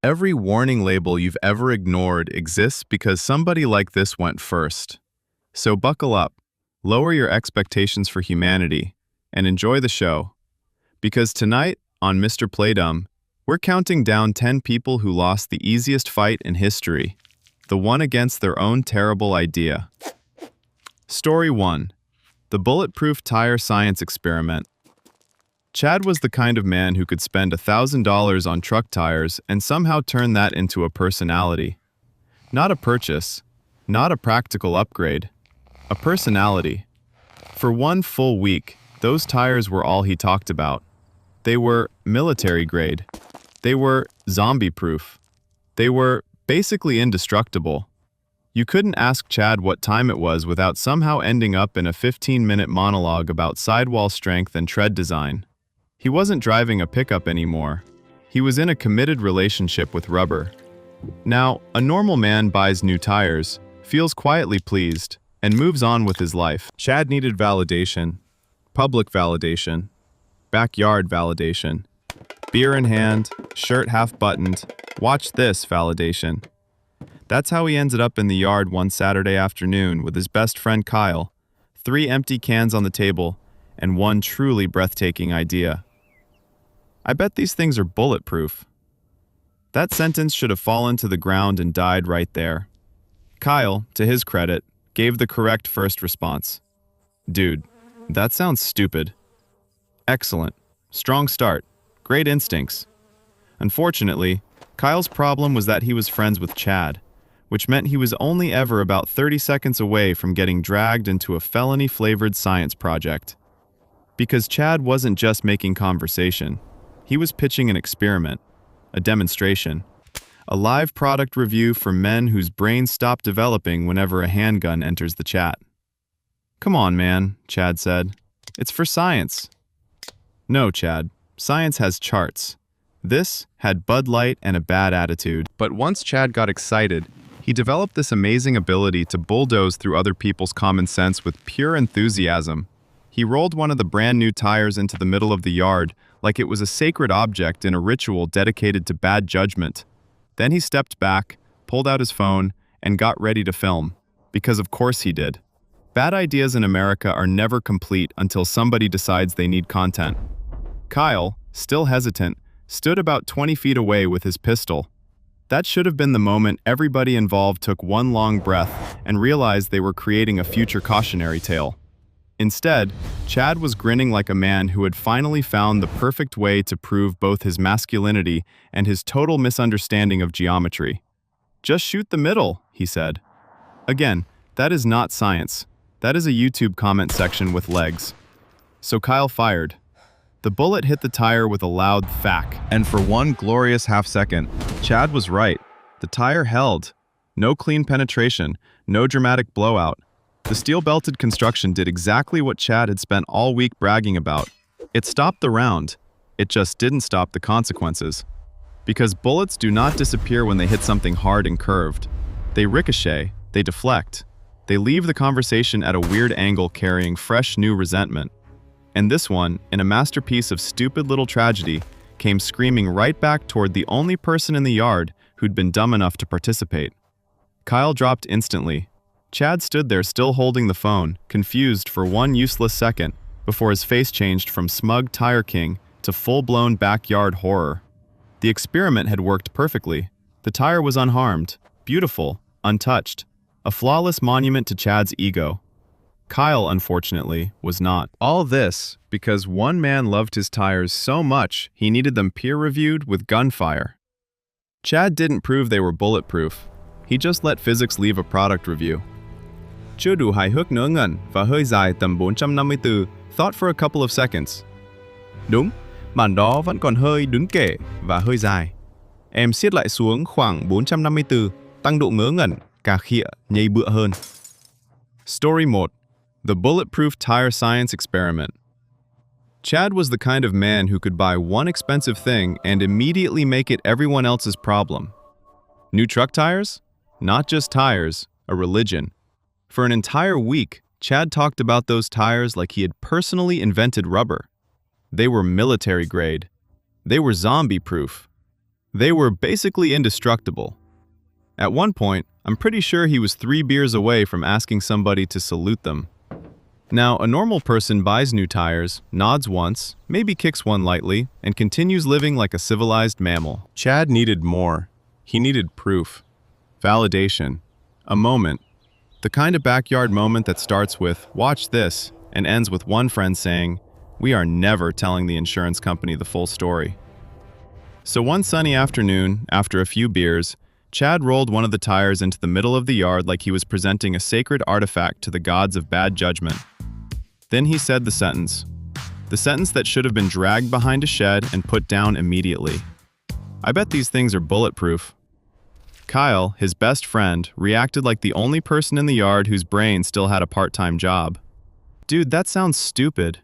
Every warning label you've ever ignored exists because somebody like this went first. So buckle up, lower your expectations for humanity, and enjoy the show. Because tonight, on Mr. Playdumb, we're counting down 10 people who lost the easiest fight in history, the one against their own terrible idea. Story 1. The Bulletproof Tire Science Experiment. Chad was the kind of man who could spend $1,000 on truck tires and somehow turn that into a personality. Not a purchase, not a practical upgrade, a personality. For one full week, those tires were all he talked about. They were military grade. They were zombie-proof. They were basically indestructible. You couldn't ask Chad what time it was without somehow ending up in a 15-minute monologue about sidewall strength and tread design. He wasn't driving a pickup anymore. He was in a committed relationship with rubber. Now, a normal man buys new tires, feels quietly pleased, and moves on with his life. Chad needed validation, public validation, backyard validation, beer in hand, shirt half buttoned, watch this validation. That's how he ended up in the yard one Saturday afternoon with his best friend Kyle, 3 empty cans on the table, and one truly breathtaking idea. I bet these things are bulletproof. That sentence should have fallen to the ground and died right there. Kyle, to his credit, gave the correct first response. Dude, that sounds stupid. Excellent. Strong start. Great instincts. Unfortunately, Kyle's problem was that he was friends with Chad, which meant he was only ever about 30 seconds away from getting dragged into a felony-flavored science project. Because Chad wasn't just making conversation. He was pitching an experiment, a demonstration, a live product review for men whose brains stop developing whenever a handgun enters the chat. Come on, man, Chad said. It's for science. No, Chad. Science has charts. This had Bud Light and a bad attitude. But once Chad got excited, he developed this amazing ability to bulldoze through other people's common sense with pure enthusiasm. He rolled one of the brand new tires into the middle of the yard like it was a sacred object in a ritual dedicated to bad judgment. Then he stepped back, pulled out his phone, and got ready to film. Because of course he did. Bad ideas in America are never complete until somebody decides they need content. Kyle, still hesitant, stood about 20 feet away with his pistol. That should have been the moment everybody involved took one long breath and realized they were creating a future cautionary tale. Instead, Chad was grinning like a man who had finally found the perfect way to prove both his masculinity and his total misunderstanding of geometry. Just shoot the middle, he said. Again, that is not science. That is a YouTube comment section with legs. So Kyle fired. The bullet hit the tire with a loud thwack, and for one glorious half-second, Chad was right. The tire held. No clean penetration, no dramatic blowout. The steel-belted construction did exactly what Chad had spent all week bragging about. It stopped the round. It just didn't stop the consequences. Because bullets do not disappear when they hit something hard and curved. They ricochet, they deflect. They leave the conversation at a weird angle carrying fresh new resentment. And this one, in a masterpiece of stupid little tragedy, came screaming right back toward the only person in the yard who'd been dumb enough to participate. Kyle dropped instantly. Chad stood there still holding the phone, confused for one useless second, before his face changed from smug tire king to full-blown backyard horror. The experiment had worked perfectly. The tire was unharmed, beautiful, untouched, a flawless monument to Chad's ego. Kyle, unfortunately, was not. All this because one man loved his tires so much he needed them peer-reviewed with gunfire. Chad didn't prove they were bulletproof. He just let physics leave a product review. Chưa đủ hài hước ngớ ngẩn và hơi dài tầm 450 từ, thought for a couple of seconds. Đúng, bản đó vẫn còn hơi đứng kể và hơi dài. Em siết lại xuống khoảng 450 từ, tăng độ ngớ ngẩn, cà khịa, nhây bựa hơn. Story 1. The Bulletproof Tire Science Experiment. Chad was the kind of man who could buy one expensive thing and immediately make it everyone else's problem. New truck tires? Not just tires, a religion. For an entire week, Chad talked about those tires like he had personally invented rubber. They were military grade. They were zombie-proof. They were basically indestructible. At one point, I'm pretty sure he was 3 beers away from asking somebody to salute them. Now, a normal person buys new tires, nods once, maybe kicks one lightly, and continues living like a civilized mammal. Chad needed more. He needed proof. Validation. A moment. The kind of backyard moment that starts with, "Watch this," and ends with one friend saying, "We are never telling the insurance company the full story." So one sunny afternoon, after a few beers, Chad rolled one of the tires into the middle of the yard like he was presenting a sacred artifact to the gods of bad judgment. Then he said the sentence that should have been dragged behind a shed and put down immediately. "I bet these things are bulletproof." Kyle, his best friend, reacted like the only person in the yard whose brain still had a part-time job. "Dude, that sounds stupid."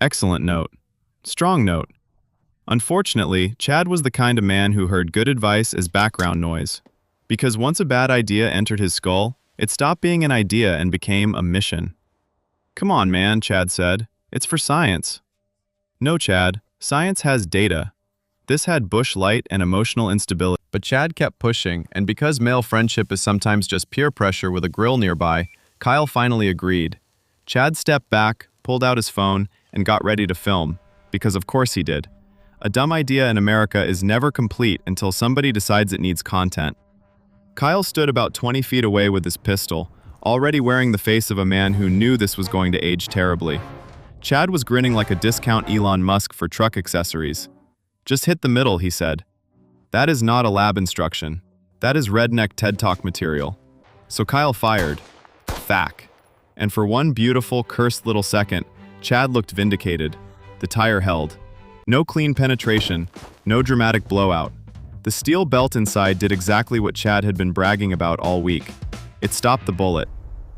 Excellent note. Strong note. Unfortunately, Chad was the kind of man who heard good advice as background noise. Because once a bad idea entered his skull, it stopped being an idea and became a mission. "Come on, man," Chad said. "It's for science." "No, Chad. Science has data." This had bush light and emotional instability. But Chad kept pushing, and because male friendship is sometimes just peer pressure with a grill nearby, Kyle finally agreed. Chad stepped back, pulled out his phone, and got ready to film. Because of course he did. A dumb idea in America is never complete until somebody decides it needs content. Kyle stood about 20 feet away with his pistol, already wearing the face of a man who knew this was going to age terribly. Chad was grinning like a discount Elon Musk for truck accessories. "Just hit the middle," he said. That is not a lab instruction. That is redneck TED Talk material. So Kyle fired. Thack. And for one beautiful, cursed little second, Chad looked vindicated. The tire held. No clean penetration, no dramatic blowout. The steel belt inside did exactly what Chad had been bragging about all week. It stopped the bullet.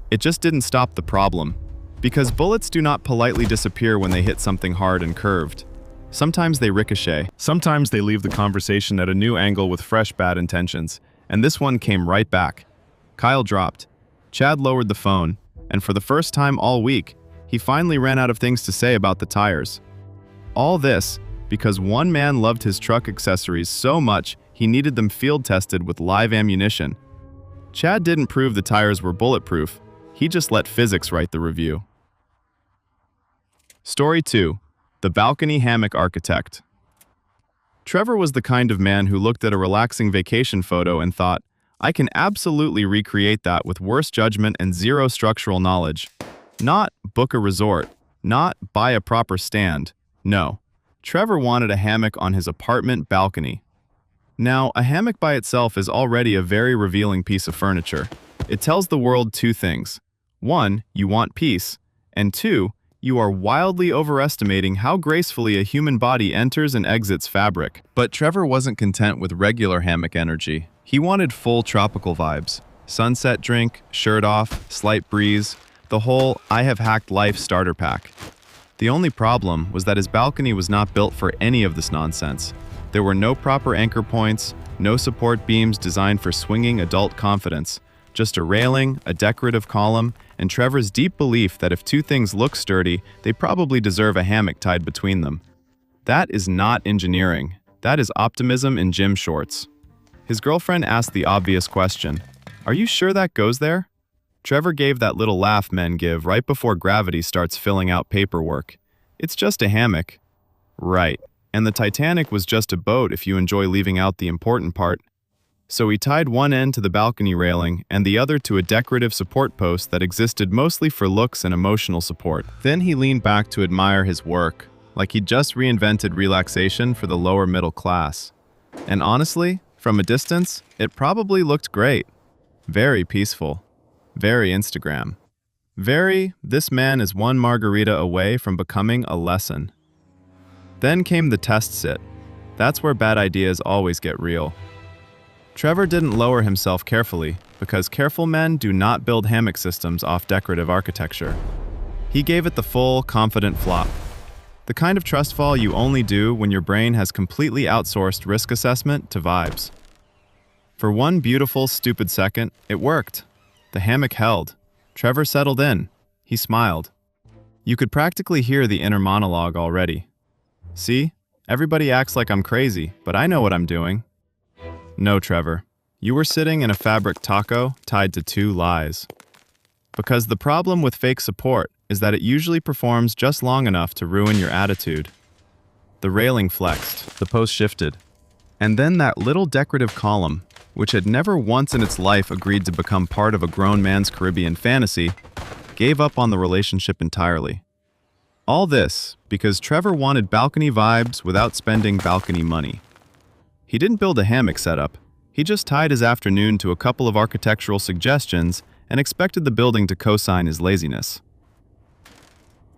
It just didn't stop the problem. Because bullets do not politely disappear when they hit something hard and curved. Sometimes they ricochet. Sometimes they leave the conversation at a new angle with fresh bad intentions. And this one came right back. Kyle dropped. Chad lowered the phone. And for the first time all week, he finally ran out of things to say about the tires. All this because one man loved his truck accessories so much he needed them field tested with live ammunition. Chad didn't prove the tires were bulletproof. He just let physics write the review. Story 2. The Balcony Hammock Architect. Trevor was the kind of man who looked at a relaxing vacation photo and thought, "I can absolutely recreate that with worse judgment and zero structural knowledge." Not book a resort, not buy a proper stand. No. Trevor wanted a hammock on his apartment balcony. Now, a hammock by itself is already a very revealing piece of furniture. It tells the world two things. One, you want peace, and two, you are wildly overestimating how gracefully a human body enters and exits fabric. But Trevor wasn't content with regular hammock energy. He wanted full tropical vibes. Sunset drink, shirt off, slight breeze, the whole I have hacked life starter pack. The only problem was that his balcony was not built for any of this nonsense. There were no proper anchor points, no support beams designed for swinging adult confidence, just a railing, a decorative column, and Trevor's deep belief that if two things look sturdy, they probably deserve a hammock tied between them. That is not engineering. That is optimism in gym shorts. His girlfriend asked the obvious question, "Are you sure that goes there?" Trevor gave that little laugh men give right before gravity starts filling out paperwork. "It's just a hammock." Right. And the Titanic was just a boat if you enjoy leaving out the important part. So he tied one end to the balcony railing and the other to a decorative support post that existed mostly for looks and emotional support. Then he leaned back to admire his work, like he'd just reinvented relaxation for the lower middle class. And honestly, from a distance, it probably looked great. Very peaceful. Very Instagram. Very, this man is one margarita away from becoming a lesson. Then came the test sit. That's where bad ideas always get real. Trevor didn't lower himself carefully, because careful men do not build hammock systems off decorative architecture. He gave it the full, confident flop. The kind of trust fall you only do when your brain has completely outsourced risk assessment to vibes. For one beautiful, stupid second, it worked. The hammock held. Trevor settled in. He smiled. You could practically hear the inner monologue already. "See? Everybody acts like I'm crazy, but I know what I'm doing. No, Trevor. You were sitting in a fabric taco tied to two lies. Because the problem with fake support is that it usually performs just long enough to ruin your attitude. The railing flexed, the post shifted, and then that little decorative column, which had never once in its life agreed to become part of a grown man's Caribbean fantasy, gave up on the relationship entirely. All this because Trevor wanted balcony vibes without spending balcony money. He didn't build a hammock setup. He just tied his afternoon to a couple of architectural suggestions and expected the building to co-sign his laziness.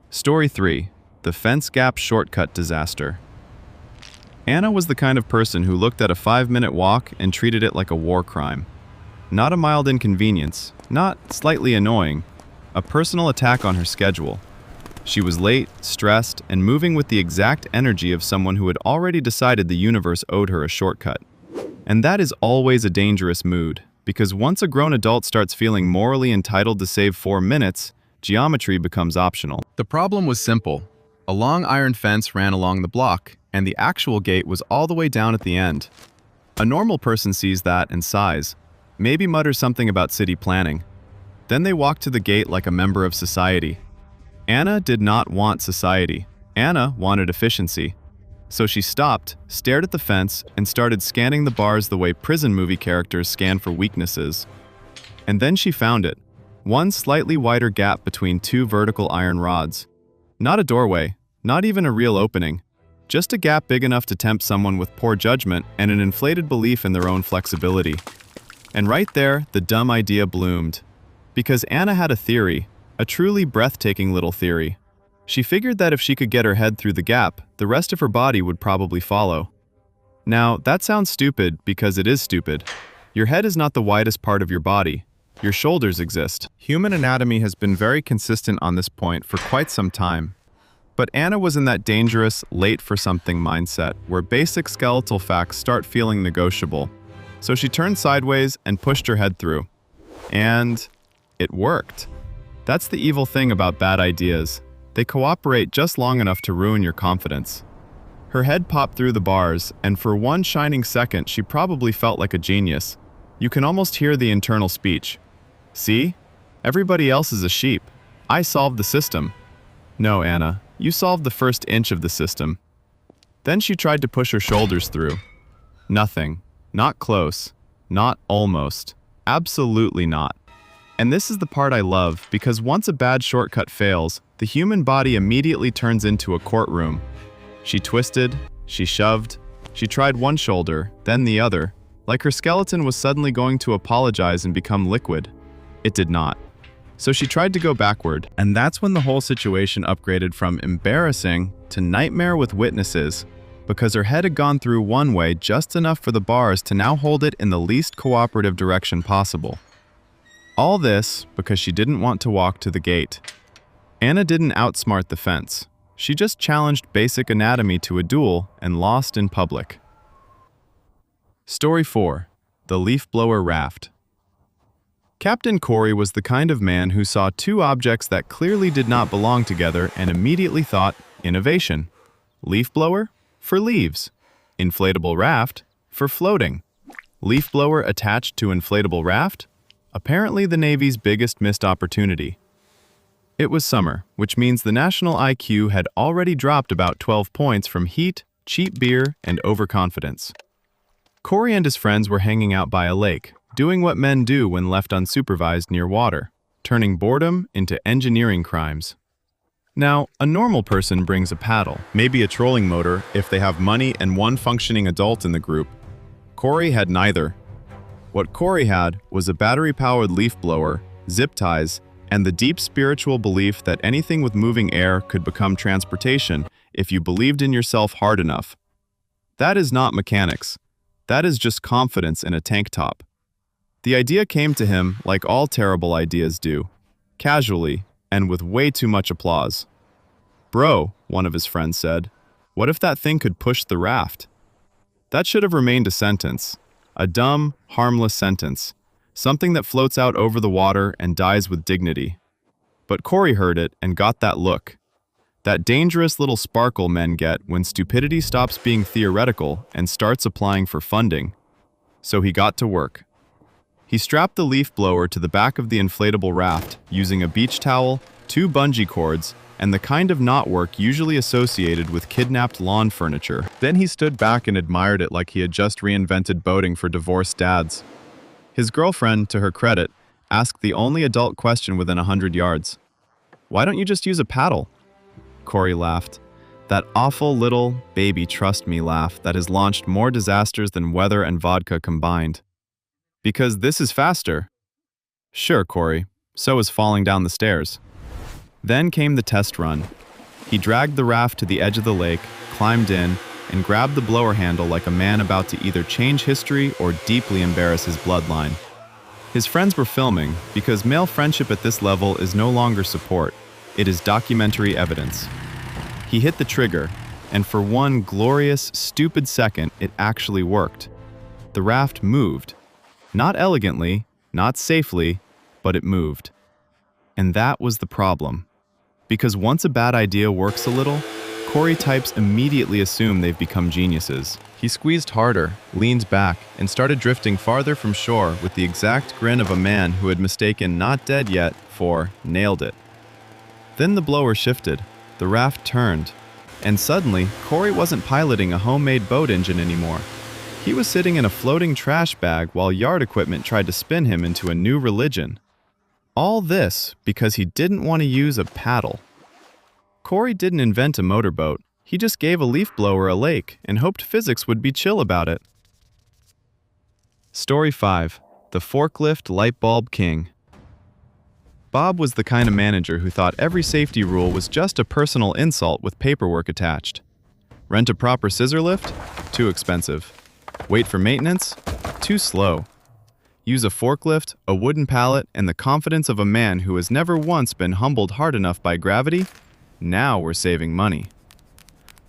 Story 3. The Fence Gap Shortcut Disaster. Anna was the kind of person who looked at a 5-minute walk and treated it like a war crime. Not a mild inconvenience, not slightly annoying, a personal attack on her schedule. She was late, stressed, and moving with the exact energy of someone who had already decided the universe owed her a shortcut. And that is always a dangerous mood, because once a grown adult starts feeling morally entitled to save 4 minutes, geometry becomes optional. The problem was simple. A long iron fence ran along the block, and the actual gate was all the way down at the end. A normal person sees that and sighs, maybe mutters something about city planning. Then they walk to the gate like a member of society. Anna did not want society. Anna wanted efficiency. So she stopped, stared at the fence, and started scanning the bars the way prison movie characters scan for weaknesses. And then she found it. One slightly wider gap between two vertical iron rods. Not a doorway, not even a real opening. Just a gap big enough to tempt someone with poor judgment and an inflated belief in their own flexibility. And right there, the dumb idea bloomed. Because Anna had a theory, a truly breathtaking little theory. She figured that if she could get her head through the gap, the rest of her body would probably follow. Now, that sounds stupid because it is stupid. Your head is not the widest part of your body. Your shoulders exist. Human anatomy has been very consistent on this point for quite some time. But Anna was in that dangerous, late-for-something mindset where basic skeletal facts start feeling negotiable. So she turned sideways and pushed her head through. And it worked. That's the evil thing about bad ideas. They cooperate just long enough to ruin your confidence. Her head popped through the bars, and for one shining second she probably felt like a genius. You can almost hear the internal speech. See? Everybody else is a sheep. I solved the system. No, Anna, you solved the first inch of the system. Then she tried to push her shoulders through. Nothing. Not close. Not almost. Absolutely not. And this is the part I love, because once a bad shortcut fails, the human body immediately turns into a courtroom. She twisted, she shoved, she tried one shoulder, then the other, like her skeleton was suddenly going to apologize and become liquid. It did not. So she tried to go backward, and that's when the whole situation upgraded from embarrassing to nightmare with witnesses, because her head had gone through one way just enough for the bars to now hold it in the least cooperative direction possible. All this because she didn't want to walk to the gate. Anna didn't outsmart the fence. She just challenged basic anatomy to a duel and lost in public. Story 4. The Leaf Blower Raft. Captain Corey was the kind of man who saw two objects that clearly did not belong together and immediately thought, innovation. Leaf blower? For leaves. Inflatable raft? For floating. Leaf blower attached to inflatable raft? Apparently the Navy's biggest missed opportunity. It was summer, which means the national IQ had already dropped about 12 points from heat, cheap beer, and overconfidence. Corey and his friends were hanging out by a lake, doing what men do when left unsupervised near water, turning boredom into engineering crimes. Now, a normal person brings a paddle, maybe a trolling motor if they have money and one functioning adult in the group. Corey had neither. What Corey had was a battery-powered leaf blower, zip ties, and the deep spiritual belief that anything with moving air could become transportation if you believed in yourself hard enough. That is not mechanics. That is just confidence in a tank top. The idea came to him like all terrible ideas do, casually and with way too much applause. "Bro," one of his friends said, "what if that thing could push the raft?" That should have remained a sentence. A dumb, harmless sentence. Something that floats out over the water and dies with dignity. But Corey heard it and got that look. That dangerous little sparkle men get when stupidity stops being theoretical and starts applying for funding. So he got to work. He strapped the leaf blower to the back of the inflatable raft using a beach towel, 2 bungee cords, and the kind of knotwork usually associated with kidnapped lawn furniture. Then he stood back and admired it like he had just reinvented boating for divorced dads. His girlfriend, to her credit, asked the only adult question within 100 yards. "Why don't you just use a paddle?" Corey laughed. That awful little baby trust me laugh that has launched more disasters than weather and vodka combined. "Because this is faster." "Sure, Corey. So is falling down the stairs." Then came the test run. He dragged the raft to the edge of the lake, climbed in, and grabbed the blower handle like a man about to either change history or deeply embarrass his bloodline. His friends were filming, because male friendship at this level is no longer support, it is documentary evidence. He hit the trigger, and for one glorious, stupid second, it actually worked. The raft moved. Not elegantly, not safely, but it moved. And that was the problem. Because once a bad idea works a little, Corey types immediately assume they've become geniuses. He squeezed harder, leaned back, and started drifting farther from shore with the exact grin of a man who had mistaken not dead yet for nailed it. Then the blower shifted, the raft turned, and suddenly Corey wasn't piloting a homemade boat engine anymore. He was sitting in a floating trash bag while yard equipment tried to spin him into a new religion. All this because he didn't want to use a paddle. Corey didn't invent a motorboat, he just gave a leaf blower a lake and hoped physics would be chill about it. Story 5. The Forklift Light Bulb King. Bob was the kind of manager who thought every safety rule was just a personal insult with paperwork attached. Rent a proper scissor lift? Too expensive. Wait for maintenance? Too slow. Use a forklift, a wooden pallet, and the confidence of a man who has never once been humbled hard enough by gravity? Now we're saving money.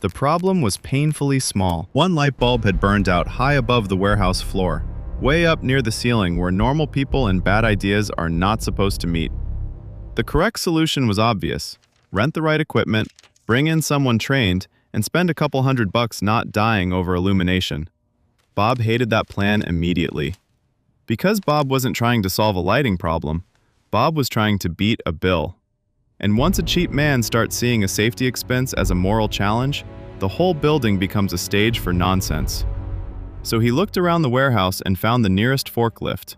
The problem was painfully small. One light bulb had burned out high above the warehouse floor, way up near the ceiling where normal people and bad ideas are not supposed to meet. The correct solution was obvious. Rent the right equipment, bring in someone trained, and spend a couple $100 not dying over illumination. Bob hated that plan immediately. Because Bob wasn't trying to solve a lighting problem, Bob was trying to beat a bill. And once a cheap man starts seeing a safety expense as a moral challenge, the whole building becomes a stage for nonsense. So he looked around the warehouse and found the nearest forklift.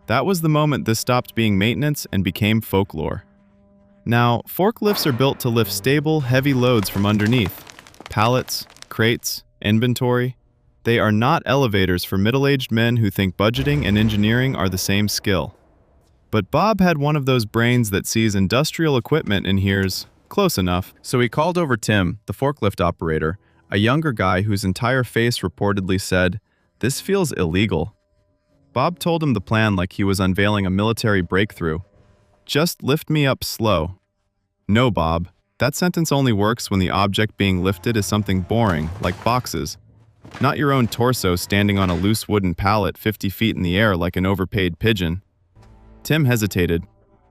That was the moment this stopped being maintenance and became folklore. Now, forklifts are built to lift stable, heavy loads from underneath. Pallets, crates, inventory. They are not elevators for middle-aged men who think budgeting and engineering are the same skill. But Bob had one of those brains that sees industrial equipment and hears, close enough. So he called over Tim, the forklift operator, a younger guy whose entire face reportedly said, "This feels illegal." Bob told him the plan like he was unveiling a military breakthrough. "Just lift me up slow." No, Bob. That sentence only works when the object being lifted is something boring, like boxes. Not your own torso standing on a loose wooden pallet 50 feet in the air like an overpaid pigeon. Tim hesitated.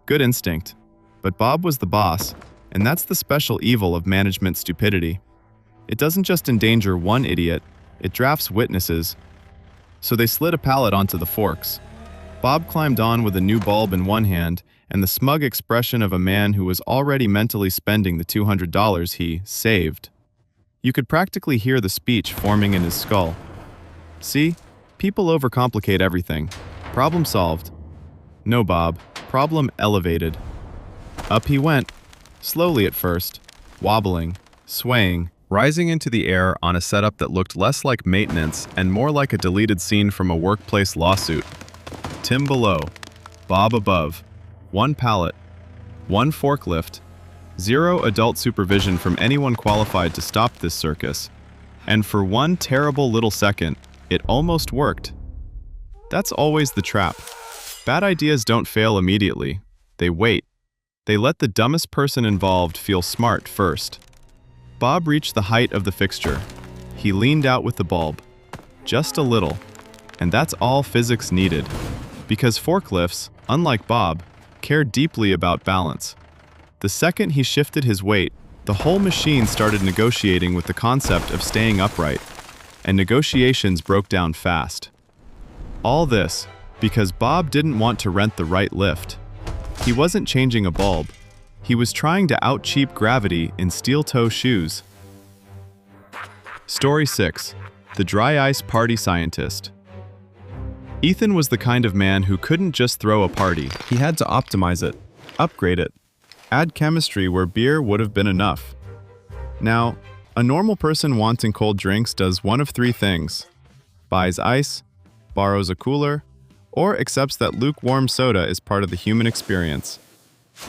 Good instinct. But Bob was the boss, and that's the special evil of management stupidity. It doesn't just endanger one idiot, it drafts witnesses. So they slid a pallet onto the forks. Bob climbed on with a new bulb in one hand and the smug expression of a man who was already mentally spending the $200 he saved. You could practically hear the speech forming in his skull. See? People overcomplicate everything. Problem solved. No, Bob. Problem elevated. Up he went, slowly at first, wobbling, swaying, rising into the air on a setup that looked less like maintenance and more like a deleted scene from a workplace lawsuit. Tim below, Bob above, one pallet, one forklift, zero adult supervision from anyone qualified to stop this circus. And for one terrible little second, it almost worked. That's always the trap. Bad ideas don't fail immediately. They wait. They let the dumbest person involved feel smart first. Bob reached the height of the fixture. He leaned out with the bulb. Just a little. And that's all physics needed. Because forklifts, unlike Bob, care deeply about balance. The second he shifted his weight, the whole machine started negotiating with the concept of staying upright. And negotiations broke down fast. All this because Bob didn't want to rent the right lift. He wasn't changing a bulb. He was trying to out-cheap gravity in steel-toe shoes. Story 6. The Dry Ice Party Scientist. Ethan was the kind of man who couldn't just throw a party. He had to optimize it, upgrade it, add chemistry where beer would have been enough. Now, a normal person wanting cold drinks does one of three things: buys ice, borrows a cooler, or accepts that lukewarm soda is part of the human experience.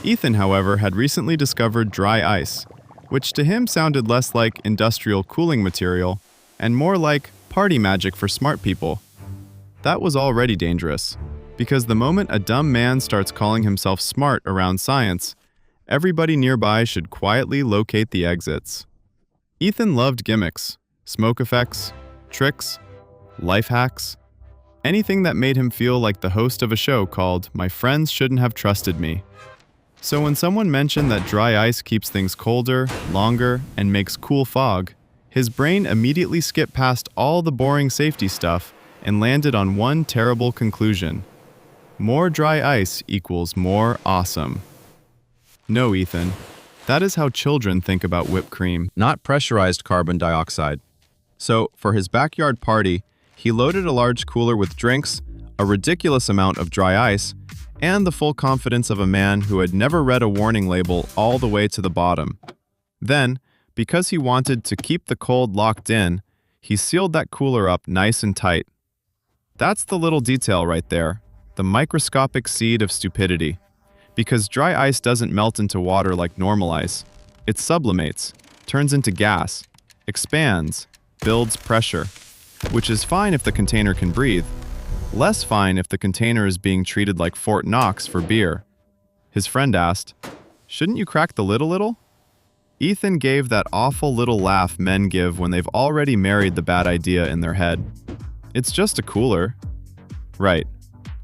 Ethan, however, had recently discovered dry ice, which to him sounded less like industrial cooling material and more like party magic for smart people. That was already dangerous, because the moment a dumb man starts calling himself smart around science, everybody nearby should quietly locate the exits. Ethan loved gimmicks, smoke effects, tricks, life hacks, anything that made him feel like the host of a show called My Friends Shouldn't Have Trusted Me. So when someone mentioned that dry ice keeps things colder, longer, and makes cool fog, his brain immediately skipped past all the boring safety stuff and landed on one terrible conclusion: more dry ice equals more awesome. No, Ethan. That is how children think about whipped cream, not pressurized carbon dioxide. So, for his backyard party, he loaded a large cooler with drinks, a ridiculous amount of dry ice, and the full confidence of a man who had never read a warning label all the way to the bottom. Then, because he wanted to keep the cold locked in, he sealed that cooler up nice and tight. That's the little detail right there, the microscopic seed of stupidity. Because dry ice doesn't melt into water like normal ice. It sublimates, turns into gas, expands, builds pressure, which is fine if the container can breathe. Less fine if the container is being treated like Fort Knox for beer. His friend asked, "Shouldn't you crack the lid a little?" Ethan gave that awful little laugh men give when they've already married the bad idea in their head. It's just a cooler. Right.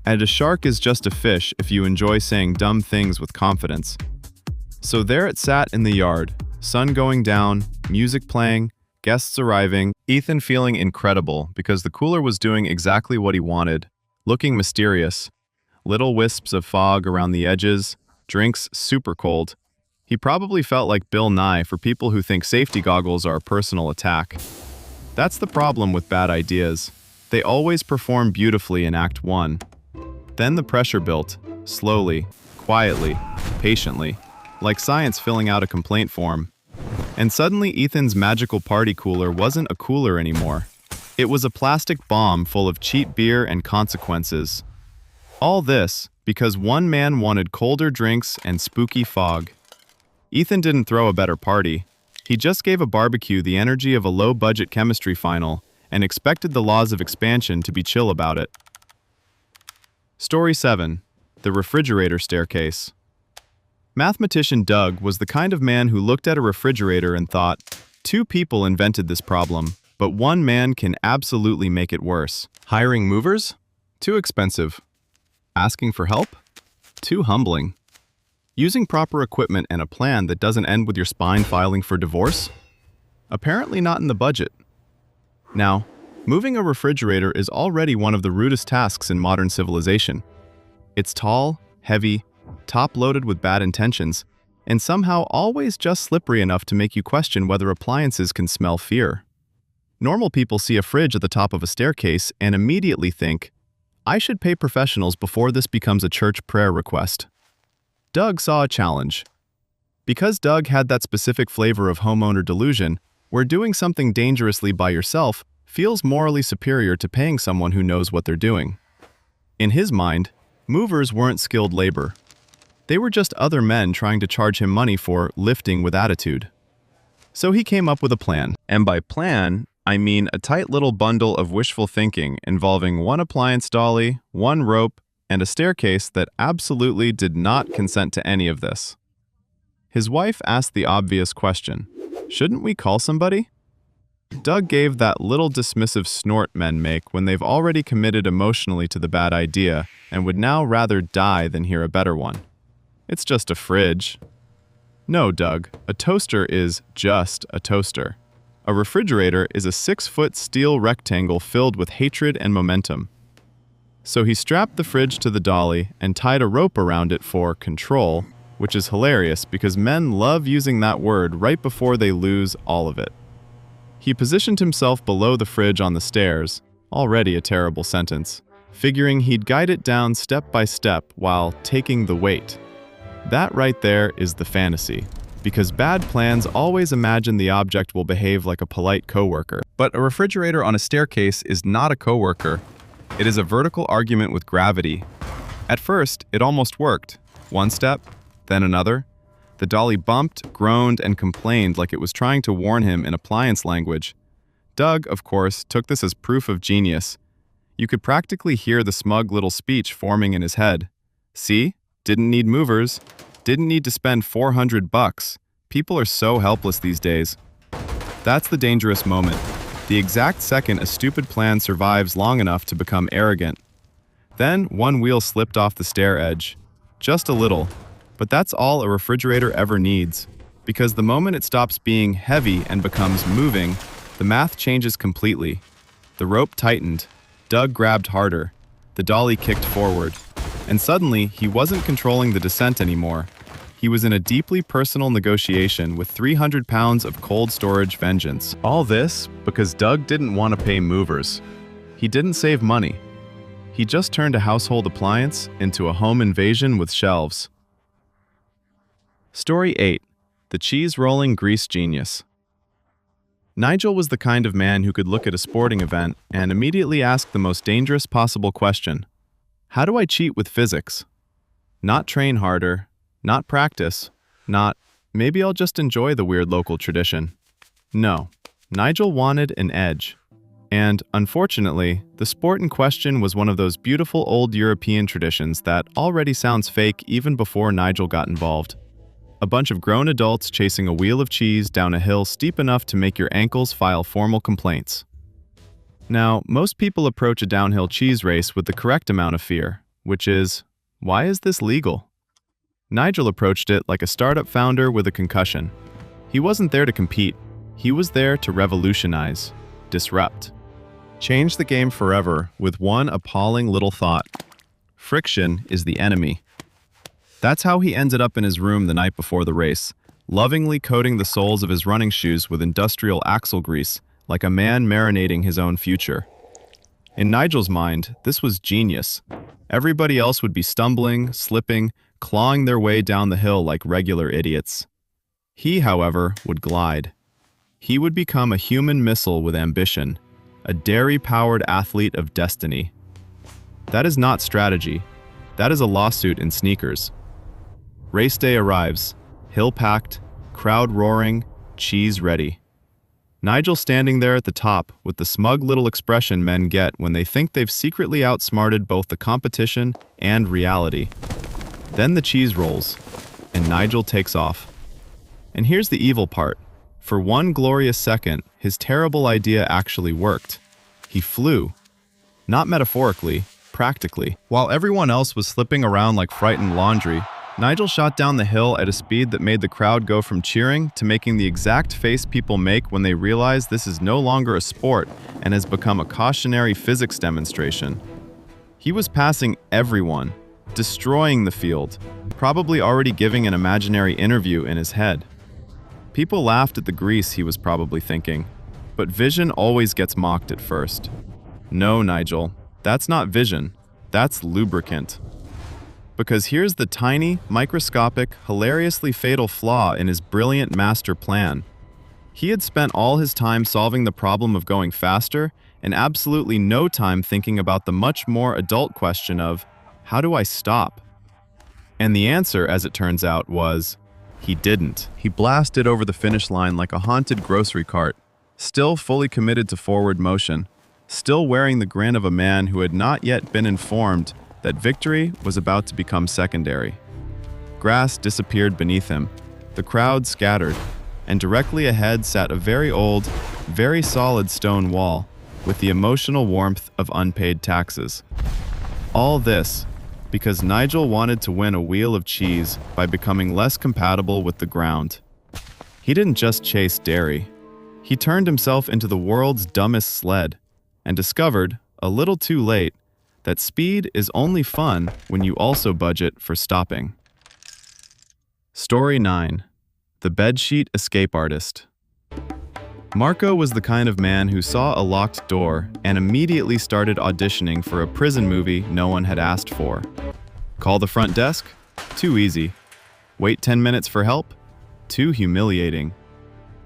And a shark is just a fish if you enjoy saying dumb things with confidence. So there it sat in the yard, sun going down, music playing, guests arriving, Ethan feeling incredible because the cooler was doing exactly what he wanted, looking mysterious. Little wisps of fog around the edges, drinks super cold. He probably felt like Bill Nye for people who think safety goggles are a personal attack. That's the problem with bad ideas. They always perform beautifully in Act 1. Then the pressure built, slowly, quietly, patiently, like science filling out a complaint form. And suddenly Ethan's magical party cooler wasn't a cooler anymore. It was a plastic bomb full of cheap beer and consequences. All this because one man wanted colder drinks and spooky fog. Ethan didn't throw a better party. He just gave a barbecue the energy of a low-budget chemistry final and expected the laws of expansion to be chill about it. Story 7. The Refrigerator Staircase. Mathematician Doug was the kind of man who looked at a refrigerator and thought, two people invented this problem, but one man can absolutely make it worse. Hiring movers? Too expensive. Asking for help? Too humbling. Using proper equipment and a plan that doesn't end with your spine filing for divorce? Apparently not in the budget. Now, moving a refrigerator is already one of the rudest tasks in modern civilization. It's tall, heavy, top-loaded with bad intentions, and somehow always just slippery enough to make you question whether appliances can smell fear. Normal people see a fridge at the top of a staircase and immediately think, I should pay professionals before this becomes a church prayer request. Doug saw a challenge. Because Doug had that specific flavor of homeowner delusion, where doing something dangerously by yourself feels morally superior to paying someone who knows what they're doing. In his mind, movers weren't skilled labor. They were just other men trying to charge him money for lifting with attitude. So he came up with a plan. And by plan, I mean a tight little bundle of wishful thinking involving one appliance dolly, one rope, and a staircase that absolutely did not consent to any of this. His wife asked the obvious question, shouldn't we call somebody? Doug gave that little dismissive snort men make when they've already committed emotionally to the bad idea and would now rather die than hear a better one. It's just a fridge. No, Doug, a toaster is just a toaster. A refrigerator is a 6-foot steel rectangle filled with hatred and momentum. So he strapped the fridge to the dolly and tied a rope around it for control, which is hilarious because men love using that word right before they lose all of it. He positioned himself below the fridge on the stairs, already a terrible sentence, figuring he'd guide it down step by step while taking the weight. That right there is the fantasy, because bad plans always imagine the object will behave like a polite coworker. But a refrigerator on a staircase is not a coworker. It is a vertical argument with gravity. At first, it almost worked. One step, then another. The dolly bumped, groaned, and complained like it was trying to warn him in appliance language. Doug, of course, took this as proof of genius. You could practically hear the smug little speech forming in his head. See? Didn't need movers. Didn't need to spend $400. People are so helpless these days. That's the dangerous moment. The exact second a stupid plan survives long enough to become arrogant. Then one wheel slipped off the stair edge. Just a little. But that's all a refrigerator ever needs. Because the moment it stops being heavy and becomes moving, the math changes completely. The rope tightened. Doug grabbed harder. The dolly kicked forward. And suddenly, he wasn't controlling the descent anymore. He was in a deeply personal negotiation with 300 pounds of cold storage vengeance. All this because Doug didn't want to pay movers. He didn't save money. He just turned a household appliance into a home invasion with shelves. Story 8. The Cheese-Rolling Grease Genius. Nigel was the kind of man who could look at a sporting event and immediately ask the most dangerous possible question. How do I cheat with physics? Not train harder, not practice, not, maybe I'll just enjoy the weird local tradition. No, Nigel wanted an edge. And, unfortunately, the sport in question was one of those beautiful old European traditions that already sounds fake even before Nigel got involved. A bunch of grown adults chasing a wheel of cheese down a hill steep enough to make your ankles file formal complaints. Now, most people approach a downhill cheese race with the correct amount of fear, which is, why is this legal? Nigel approached it like a startup founder with a concussion. He wasn't there to compete. He was there to revolutionize, disrupt, change the game forever with one appalling little thought. Friction is the enemy. That's how he ended up in his room the night before the race, lovingly coating the soles of his running shoes with industrial axle grease, like a man marinating his own future. In Nigel's mind, this was genius. Everybody else would be stumbling, slipping, clawing their way down the hill like regular idiots. He, however, would glide. He would become a human missile with ambition, a dairy-powered athlete of destiny. That is not strategy. That is a lawsuit in sneakers. Race day arrives, hill packed, crowd roaring, cheese ready. Nigel standing there at the top with the smug little expression men get when they think they've secretly outsmarted both the competition and reality. Then the cheese rolls, and Nigel takes off. And here's the evil part. For one glorious second, his terrible idea actually worked. He flew. Not metaphorically, practically. While everyone else was slipping around like frightened laundry, Nigel shot down the hill at a speed that made the crowd go from cheering to making the exact face people make when they realize this is no longer a sport and has become a cautionary physics demonstration. He was passing everyone, destroying the field, probably already giving an imaginary interview in his head. People laughed at the grease he was probably thinking, but vision always gets mocked at first. No, Nigel, that's not vision, that's lubricant. Because here's the tiny, microscopic, hilariously fatal flaw in his brilliant master plan. He had spent all his time solving the problem of going faster and absolutely no time thinking about the much more adult question of, how do I stop? And the answer, as it turns out, was, he didn't. He blasted over the finish line like a haunted grocery cart, still fully committed to forward motion, still wearing the grin of a man who had not yet been informed that victory was about to become secondary. Grass disappeared beneath him, the crowd scattered, and directly ahead sat a very old, very solid stone wall with the emotional warmth of unpaid taxes. All this because Nigel wanted to win a wheel of cheese by becoming less compatible with the ground. He didn't just chase dairy. He turned himself into the world's dumbest sled and discovered, a little too late, that speed is only fun when you also budget for stopping. Story 9. The Bedsheet Escape Artist. Marco was the kind of man who saw a locked door and immediately started auditioning for a prison movie no one had asked for. Call the front desk? Too easy. Wait 10 minutes for help? Too humiliating.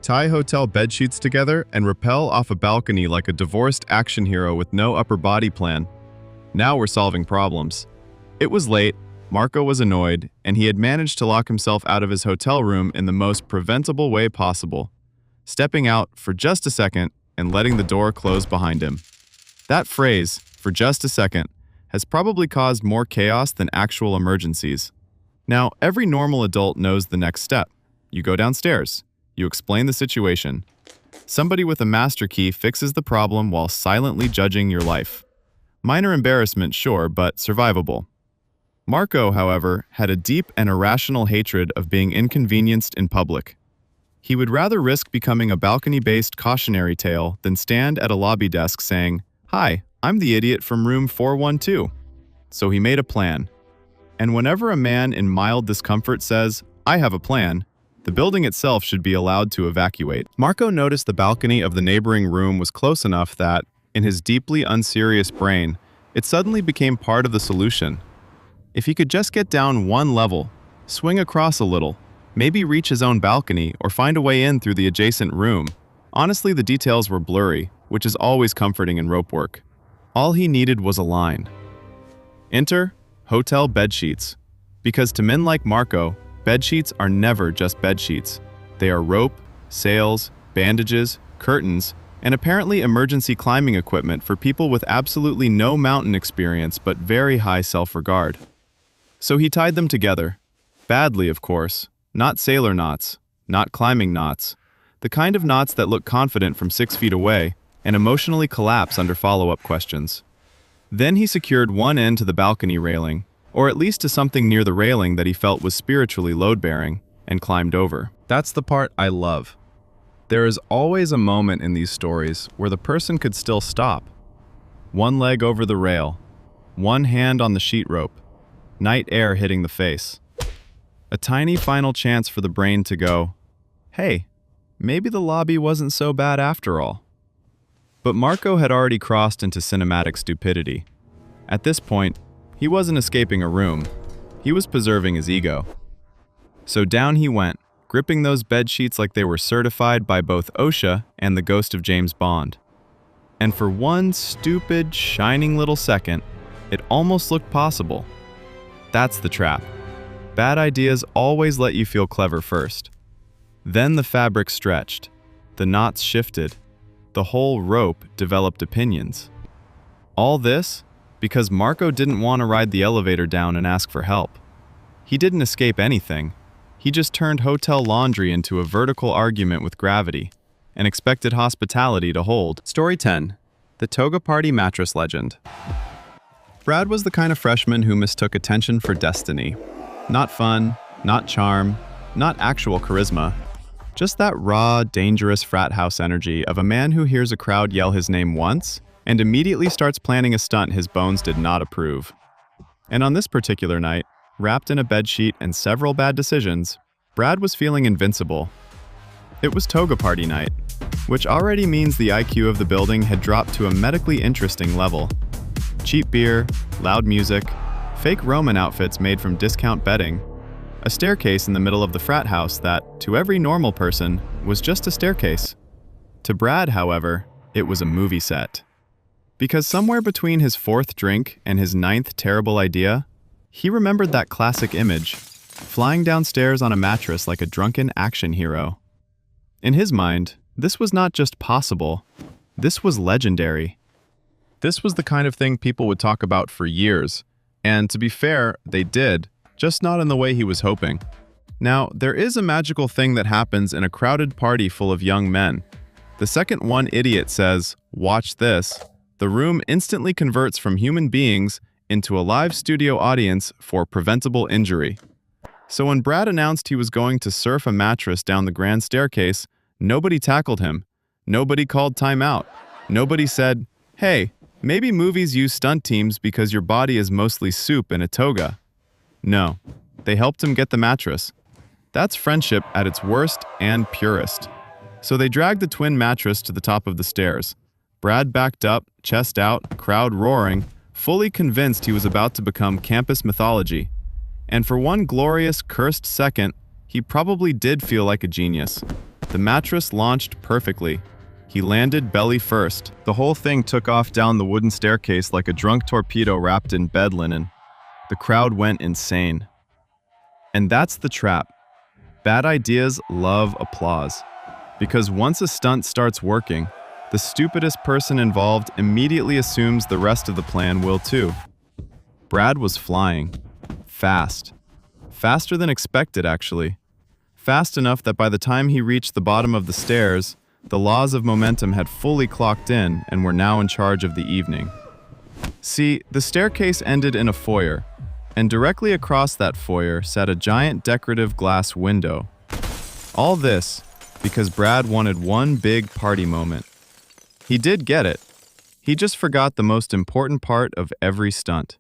Tie hotel bedsheets together and rappel off a balcony like a divorced action hero with no upper body plan. Now we're solving problems. It was late, Marco was annoyed, and he had managed to lock himself out of his hotel room in the most preventable way possible, stepping out for just a second and letting the door close behind him. That phrase, "for just a second," has probably caused more chaos than actual emergencies. Now, every normal adult knows the next step. You go downstairs. You explain the situation. Somebody with a master key fixes the problem while silently judging your life. Minor embarrassment, sure, but survivable. Marco, however, had a deep and irrational hatred of being inconvenienced in public. He would rather risk becoming a balcony-based cautionary tale than stand at a lobby desk saying, "Hi, I'm the idiot from room 412. So he made a plan. And whenever a man in mild discomfort says, "I have a plan," the building itself should be allowed to evacuate. Marco noticed the balcony of the neighboring room was close enough that, in his deeply unserious brain, it suddenly became part of the solution. If he could just get down one level, swing across a little, maybe reach his own balcony or find a way in through the adjacent room. Honestly, the details were blurry, which is always comforting in rope work. All he needed was a line. Enter hotel bedsheets. Because to men like Marco, bedsheets are never just bedsheets. They are rope, sails, bandages, curtains, and apparently emergency climbing equipment for people with absolutely no mountain experience but very high self-regard. So he tied them together. Badly, of course. Not sailor knots, not climbing knots. The kind of knots that look confident from 6 feet away and emotionally collapse under follow-up questions. Then he secured one end to the balcony railing, or at least to something near the railing that he felt was spiritually load-bearing, and climbed over. That's the part I love. There is always a moment in these stories where the person could still stop. One leg over the rail, one hand on the sheet rope, night air hitting the face. A tiny final chance for the brain to go, "Hey, maybe the lobby wasn't so bad after all." But Marco had already crossed into cinematic stupidity. At this point, he wasn't escaping a room. He was preserving his ego. So down he went, gripping those bed sheets like they were certified by both OSHA and the ghost of James Bond. And for one stupid, shining little second, it almost looked possible. That's the trap. Bad ideas always let you feel clever first. Then the fabric stretched, the knots shifted, the whole rope developed opinions. All this because Marco didn't want to ride the elevator down and ask for help. He didn't escape anything. He just turned hotel laundry into a vertical argument with gravity and expected hospitality to hold. Story 10. The Toga Party Mattress Legend. Brad was the kind of freshman who mistook attention for destiny. Not fun, not charm, not actual charisma. Just that raw, dangerous frat house energy of a man who hears a crowd yell his name once and immediately starts planning a stunt his bones did not approve. And on this particular night, wrapped in a bedsheet and several bad decisions, Brad was feeling invincible. It was Toga Party night, which already means the IQ of the building had dropped to a medically interesting level. Cheap beer, loud music, fake Roman outfits made from discount bedding, a staircase in the middle of the frat house that, to every normal person, was just a staircase. To Brad, however, it was a movie set. Because somewhere between his 4th drink and his 9th terrible idea, he remembered that classic image, flying downstairs on a mattress like a drunken action hero. In his mind, this was not just possible, this was legendary. This was the kind of thing people would talk about for years, and to be fair, they did, just not in the way he was hoping. Now, there is a magical thing that happens in a crowded party full of young men. The second one idiot says, "Watch this," the room instantly converts from human beings into a live studio audience for preventable injury. So when Brad announced he was going to surf a mattress down the grand staircase, nobody tackled him. Nobody called timeout. Nobody said, "Hey, Maybe movies use stunt teams because your body is mostly soup in a toga. No, they helped him get the mattress. That's friendship at its worst and purest. So they dragged the twin mattress to the top of the stairs. Brad backed up, chest out, crowd roaring, fully convinced he was about to become campus mythology. And for one glorious, cursed second, he probably did feel like a genius. The mattress launched perfectly. He landed belly first. The whole thing took off down the wooden staircase like a drunk torpedo wrapped in bed linen. The crowd went insane. And that's the trap. Bad ideas love applause. Because once a stunt starts working, the stupidest person involved immediately assumes the rest of the plan will too. Brad was flying. Fast. Faster than expected, actually. Fast enough that by the time he reached the bottom of the stairs, the laws of momentum had fully clocked in and were now in charge of the evening. See, the staircase ended in a foyer, and directly across that foyer sat a giant decorative glass window. All this because Brad wanted one big party moment. He did get it. He just forgot the most important part of every stunt.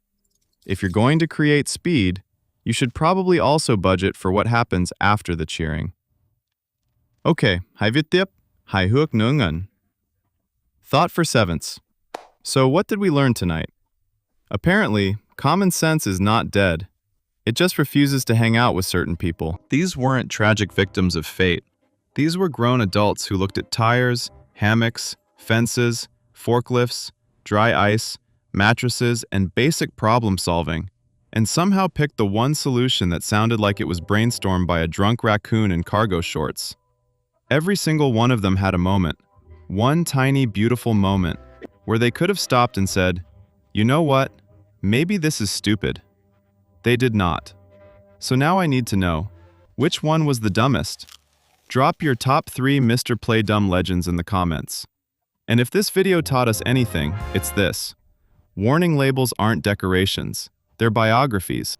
If you're going to create speed, you should probably also budget for what happens after the cheering. Okay, hai viết tiếp, hài hước nữa ngần. Thought for sevenths. So what did we learn tonight? Apparently, common sense is not dead. It just refuses to hang out with certain people. These weren't tragic victims of fate. These were grown adults who looked at tires, hammocks, fences, forklifts, dry ice, mattresses, and basic problem solving, and somehow picked the one solution that sounded like it was brainstormed by a drunk raccoon in cargo shorts. Every single one of them had a moment, one tiny beautiful moment, where they could have stopped and said, "You know what? Maybe this is stupid." They did not. So now I need to know, which one was the dumbest? Drop your top 3 Mr. Play Dumb legends in the comments. And if this video taught us anything, it's this. Warning labels aren't decorations, they're biographies.